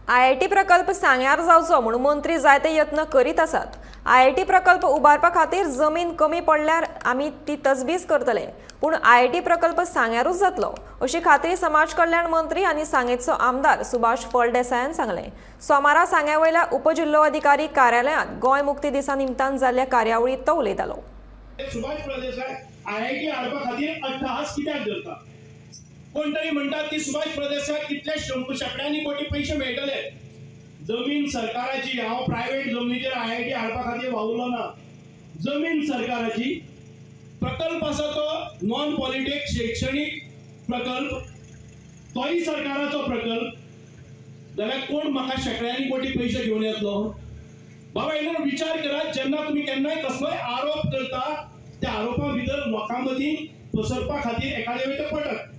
IIT प्रकल्प सांग्यार जावचो म्हणून मंत्री जायते यत्न करीत आसात। आयआयटी प्रकल्प उबारपा खातीर जमीन कमी पडल्यार आमी ती तजवीज करतले, पूण आयआयटी प्रकल्प सांग्यारूच जातलो अशी खात्री समाज कल्याण मंत्री आनी सांगेचो आमदार सुभाष फळदेसायान सांगले। सोमारा सांग्यावयल्या उपजिल्लोधिकारी कार्यालयांत गोंय मुक्ती दिसा निमतान जाल्ल्या कार्यावळीत तो उलयतालो। सुभाष फळदेसाय आयआयटी हाडपा खातीर अट्टहास कित्याक करता? कोण तरी म्हणतात की सुभाष फळदेसाय कितले शेकड्यांनी कोटी पैसे मेळटले। जमीन सरकाराची, हांव प्रायव्हेट जमनीचेर आयआयटी हाडपा खातीर वावुरलो ना। जमीन सरकाराची, प्रकल्प आसा तो नॉन पॉलिटिक शैक्षणिक प्रकल्प, तोय सरकाराचो प्रकल्प, जाल्यार कोण म्हाका शेकड्यांनी कोटी पैसे घेवन येतलो? बाबा इल्लो विचार करात, जेन्ना तुम्ही केन्नाय कसलोय आरोप करता त्या आरोपा भितर लोकां मदीं पसरपा खातीर एखादे वेळी ते पटत।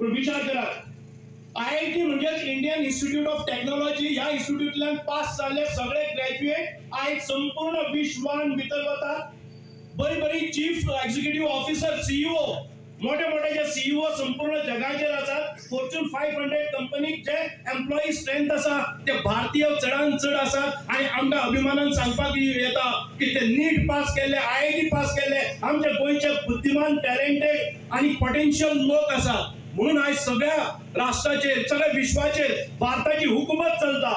पण विचार करात, आयआयटी म्हणजे इंडियन इन्स्टिट्यूट ऑफ टेक्नॉलॉजी, ह्या इन्स्टिट्यूटल्यान पास जाल्ले सगळे ग्रॅज्युएट आयज संपूर्ण विश्वान भितर वतात। बरी बरी चीफ एक्झिक्युटिव्ह ऑफिसर, सीईओ, मोठे मोठे जे सीईओ संपूर्ण जगाचेर आसात। फॉर्च्यून 500 कंपनीक जे एम्प्लॉई स्ट्रेंथ आसा ते भारतीय चडान चड आसात आनी आमकां अभिमानान सांगपाक येता की ते नीट पास केले, आयआयटी पास केले, आमचे गोंयचे बुद्धिमान, टॅलेंटेड आनी पोटेन्शियल लोक आसात। म्हणून आज सगळ्या राष्ट्राचेर, सगळ्या विश्वाचेर भारताची हुकूमत चलता।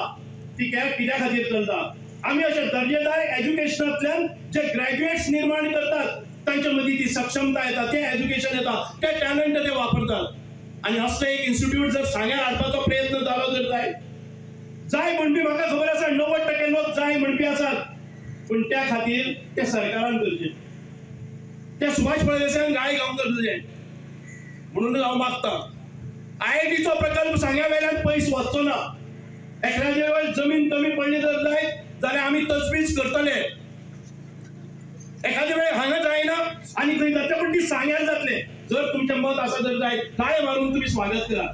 ती कित्या खातीर चलता? आमी अशा दर्जेदार एज्युकेशनांतल्यान जे ग्रॅज्युएट्स निर्माण करतात तांच्या मदीं ती सक्षमता येता, ते एज्युकेशन येता, ते टॅलेंट ते वापरतात। आनी असले एक इन्स्टिट्यूट जर सांग्यार हाडपाचो प्रयत्न जालो जर जाय म्हणपी, म्हाका खबर आसा 90% लोक जाय म्हणपी आसात, पूण त्या खातीर ते सरकारान करचे, ते सुभाष फळदेसायान गाय घेवंक गरजेचें। म्हणून हांव मागता, आयआयटीचो प्रकल्प सांग्या वेल्यान पयस वचचो ना। एखाद्या वेळेस जमीन कमी पडली जर जाल्यार आमी तजवीज करतले। एखाद्या वेळेस हांगा जायना आनी खंय जातले, पण ती सांग्यार जातले। जर तुमचें मत आसा जर जायत, टाळयो मारून तुम्ही स्वागत करा।